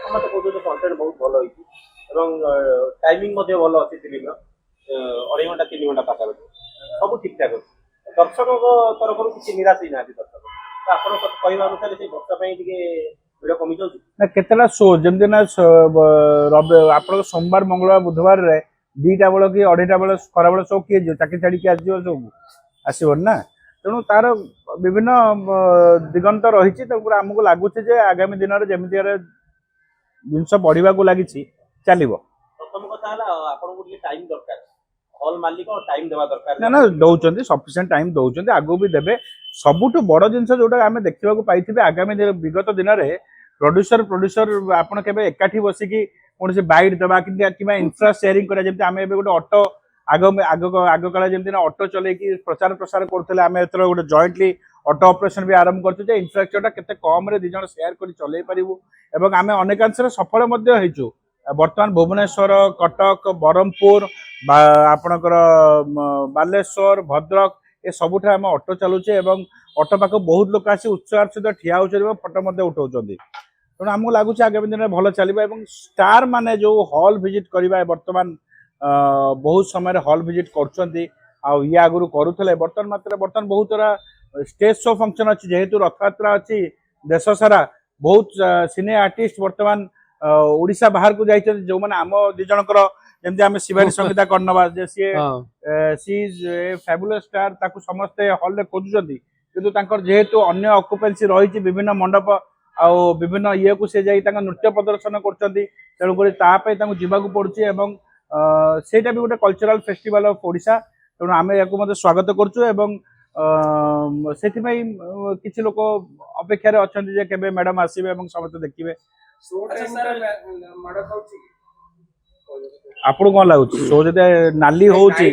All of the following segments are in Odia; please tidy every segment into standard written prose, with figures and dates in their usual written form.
ସମସ୍ତେ କହୁଛନ୍ତି କଣ୍ଟେଣ୍ଟ ବହୁତ ଭଲ ହେଇଛି ଏବଂ ଟାଇମିଂ ମଧ୍ୟ ଭଲ ଅଛି ଫିଲ୍ମର 2.5 ଘଣ୍ଟା 3 ଘଣ୍ଟା ପାଖାପାଖି ସବୁ ଠିକଠାକ ଅଛି ଦର୍ଶକଙ୍କ ତରଫରୁ କିଛି ନିରାଶ ହେଇନାହାନ୍ତି ଦର୍ଶକ ତ ଆପଣଙ୍କ କହିବା ଅନୁସାରେ ସେଇ ବର୍ଷା ପାଇଁ ଟିକେ ଭିଡ଼ କମି ଯାଉଛି ନା କେତେଟା ଶୋ ଯେମିତି ନା ଆପଣଙ୍କ ସୋମବାର ମଙ୍ଗଳବାର ବୁଧବାରରେ 2ଟା ବେଳ କି 2:30 ବେଳେ ଖରାବେଳେ ଶୋ କିଏ ଯିବ ଚାକିରି ଛାଡ଼ିକି ଆସିଯିବ ସବୁ ଆସିବନି ନା ତେଣୁ ତାର ବିଭିନ୍ନ ଦିଗନ୍ତ ରହିଛି ତେଣୁକରି ଆମକୁ ଲାଗୁଛି ଯେ ଆଗାମୀ ଦିନରେ ଯେମିତି ଜିନିଷ ବଢିବାକୁ ଲାଗିଛି ଚାଲିବ। ପ୍ରଥମ କଥା ହେଲା ଆପଣଙ୍କୁ ଟିକେ ଟାଇମ୍ ଦରକାର ହଲ୍ ମାଲିକ ଟାଇମ୍ ଦେବା ଦରକାର ନା ନା ଦଉଛନ୍ତି ସଫିସିଏଣ୍ଟ ଟାଇମ୍ ଦଉଛନ୍ତି ଆଗକୁ ବି ଦେବେ ସବୁଠୁ ବଡ଼ ଜିନିଷ ଯୋଉଟା ଆମେ ଦେଖିବାକୁ ପାଇଥିବେ ଆଗାମୀ ବିଗତ ଦିନରେ ପ୍ରଡ୍ୟୁସର ଆପଣ କେବେ ଏକାଠି ବସିକି କୌଣସି ବାଇଟ୍ ଦେବା କିମ୍ବା ଇନଫ୍ରା ସେୟାରିଂ କରିବା ଯେମିତି ଆମେ ଏବେ ଗୋଟେ ଅଟୋ ଆଗ କାଳେ ଯେମିତି ନା ଅଟୋ ଚଲେଇକି ପ୍ରଚାର ପ୍ରସାର କରୁଥିଲେ ଆମେ ଏଥର ଗୋଟେ ଜଏଣ୍ଟଲି ଅଟୋ ଅପରେସନ ବି ଆରମ୍ଭ କରିଛୁ ଯେ ଇନଫ୍ରାଷ୍ଟ୍ରକ୍ଚରଟା କେତେ କମରେ 2 ଜଣ ସେୟାର କରି ଚଲେଇ ପାରିବୁ ଏବଂ ଆମେ ଅନେକାଂଶରେ ସଫଳ ମଧ୍ୟ ହେଇଛୁ ବର୍ତ୍ତମାନ ଭୁବନେଶ୍ୱର କଟକ ବ୍ରହ୍ମପୁର ଆପଣଙ୍କର ବାଲେଶ୍ୱର ଭଦ୍ରକ ଏ ସବୁଠାରେ ଆମେ ଅଟୋ ଚାଲୁଛେ ଏବଂ ଅଟୋ ପାଖକୁ ବହୁତ ଲୋକ ଆସି ଉତ୍ସାହର ସହିତ ଠିଆ ହେଉଛନ୍ତି ଏବଂ ଫଟୋ ମଧ୍ୟ ଉଠାଉଛନ୍ତି ତେଣୁ ଆମକୁ ଲାଗୁଛି ଆଗାମୀ ଦିନରେ ଭଲ ଚାଲିବ ଏବଂ ଷ୍ଟାର ମାନେ ଯୋଉ ହଲ୍ ଭିଜିଟ୍ କରିବା ବର୍ତ୍ତମାନ ବହୁତ ସମୟରେ ହଲ୍ ଭିଜିଟ୍ କରୁଛନ୍ତି ଆଉ ଇଏ ଆଗରୁ କରୁଥିଲେ ବର୍ତ୍ତମାନ ବହୁତ ସାରା ଷ୍ଟେଜ ଶୋ ଫଙ୍କସନ ଅଛି ଯେହେତୁ ରଥଯାତ୍ରା ଅଛି ଦେଶ ସାରା ବହୁତ ସିନେ ଆର୍ଟିଷ୍ଟ ବର୍ତ୍ତମାନ ଓଡ଼ିଶା ବାହାରକୁ ଯାଇଛନ୍ତି ଯୋଉମାନେ ଆମ 2 ଜଣଙ୍କର ଯେମିତି ଆମେ ଶିବାନୀ ସଙ୍ଗୀତା କର୍ଣ୍ଣବା ଯେ ସିଏ she is a fabulous star ତାକୁ ସମସ୍ତେ ହଲ୍ରେ ଖୋଜୁଛନ୍ତି କିନ୍ତୁ ତାଙ୍କର ଯେହେତୁ ଅନ୍ୟ ଅକୁପେନ୍ସି ରହିଛି ବିଭିନ୍ନ ମଣ୍ଡପ ଆଉ ବିଭିନ୍ନ ଇଏକୁ ସେ ଯାଇ ତାଙ୍କ ନୃତ୍ୟ ପ୍ରଦର୍ଶନ କରୁଛନ୍ତି ତେଣୁକରି ତା ପାଇଁ ତାଙ୍କୁ ଯିବାକୁ ପଡୁଛି ଏବଂ ସେଇଟା ବି ଗୋଟେ କଲଚରାଲ ଫେଷ୍ଟିଭାଲ ଅଫ୍ ଓଡ଼ିଶା ତେଣୁ ଆମେ ୟାକୁ ମଧ୍ୟ ସ୍ୱାଗତ କରୁଛୁ ଏବଂ ସେଥିପାଇଁ କିଛି ଲୋକ ଅପେକ୍ଷାରେ ଅଛନ୍ତି ଯେ କେବେ ମ୍ୟାଡାମ ଆସିବେ ଏବଂ ସମସ୍ତେ ଦେଖିବେ ଆପଣଙ୍କୁ କଣ ଲାଗୁଛି ଶୋ ଯଦି ନାଲି ହଉଛି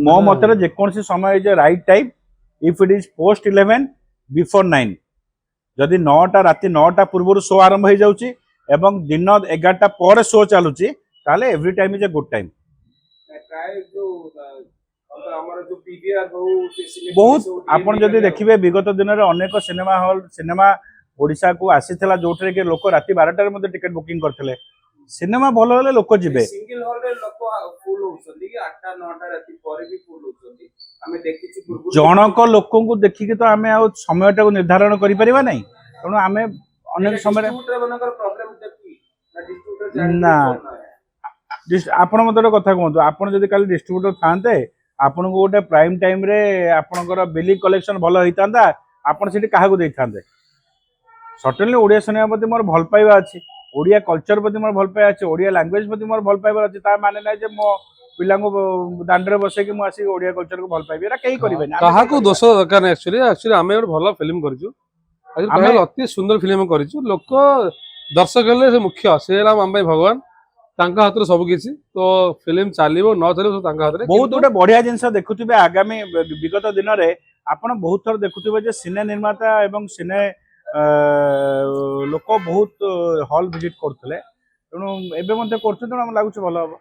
ମୋ ମତରେ ଯେକୌଣସି ସମୟ is right time if eat is post 11 before 9 ଯଦି 9ଟା ରାତି 9ଟା ପୂର୍ବରୁ ଶୋ ଆରମ୍ଭ ହେଇଯାଉଛି ଏବଂ ଦିନ 11ଟା ପରେ ଶୋ ଚାଲୁଛି ତାହେଲେ every time is a good time ବହୁତ ଆପଣ ଯଦି ଦେଖିବେ ବିଗତ ଦିନରେ ଅନେକ ସିନେମା ଓଡ଼ିଶାକୁ ଆସିଥିଲା ଯୋଉଥିରେ କି ଲୋକ ରାତି 12ଟାରେ ମଧ୍ୟ ଟିକେଟ ବୁକିଂ କରିଥିଲେ ସିନେମା ଭଲ ହେଲେ ଲୋକ ଯିବେ ଜଣକ ଲୋକଙ୍କୁ ଦେଖିକି ତ ଆମେ ଆଉ ସମୟଟାକୁ ନିର୍ଦ୍ଧାରଣ କରିପାରିବା ନାହିଁ ତେଣୁ ଆମେ ଅନେକ ସମୟରେ ନା ଆପଣ ମତେ ଗୋଟେ କଥା କୁହନ୍ତୁ ଆପଣ ଯଦି କାଲି ଡିଷ୍ଟ୍ରିବ୍ୟୁଟର ଥାନ୍ତେ ଆପଣଙ୍କୁ ଗୋଟେ ପ୍ରାଇମ ଟାଇମରେ ଆପଣଙ୍କର ବିଲିଂ କଲେକ୍ସନ ଭଲ ହେଇଥାନ୍ତା ଆପଣ ସେଠି କାହାକୁ ଦେଇଥାନ୍ତେ ସର୍ଟନଲି ଓଡ଼ିଆ ସିନେମା ପ୍ରତି ମୋର ଭଲ ପାଇବା ଅଛି ଓଡ଼ିଆ କଲଚର ପ୍ରତି ମୋର ଭଲ ପାଇବା ଅଛି ଓଡ଼ିଆ ଲାଙ୍ଗୁଏଜ ପ୍ରତି ମୋର ଭଲ ପାଇବା ଅଛି ତା ମାନେ ନାହିଁ ଯେ ମୋ ପିଲାଙ୍କୁ ଦାଣ୍ଡରେ ବସେଇକି ମୁଁ ଆସିକି ଓଡ଼ିଆ କଲଚରକୁ ଭଲ ପାଇବି ଏଟା କେହି କରିବେନି କାହାକୁ ଦୋଷ ଦରକାର ନାହିଁ ଆକ୍ଚୁଆଲି ଆମେ ଗୋଟେ ଭଲ ଫିଲ୍ମ କରିଛୁ ଆମେ ଅତି ସୁନ୍ଦର ଫିଲ୍ମ କରିଛୁ ଲୋକ ଦର୍ଶକ ହେଲେ ସେ ମୁଖ୍ୟ ସେ ହେଲା ଆମ ପାଇଁ ଭଗବାନ ତାଙ୍କ ହାତରେ ସବୁ କିଛି ତ ଫିଲ୍ମ ଚାଲିବ ନ ଚାଲିବ ତାଙ୍କ ହାତରେ ବହୁତ ଗୋଟେ ବଢିଆ ଜିନିଷ ଦେଖୁଥିବେ ଆଗାମୀ ବିଗତ ଦିନରେ ଆପଣ ବହୁତ ଥର ଦେଖୁଥିବେ ଯେ ସିନେ ନିର୍ମାତା ଏବଂ ସିନେ ଲୋକ ବହୁତ ହଲ୍ ଭିଜିଟ୍ କରୁଥିଲେ ତେଣୁ ଏବେ ମଧ୍ୟ କରୁଛନ୍ତି ତେଣୁ ଆମକୁ ଲାଗୁଛି ଭଲ ହବ।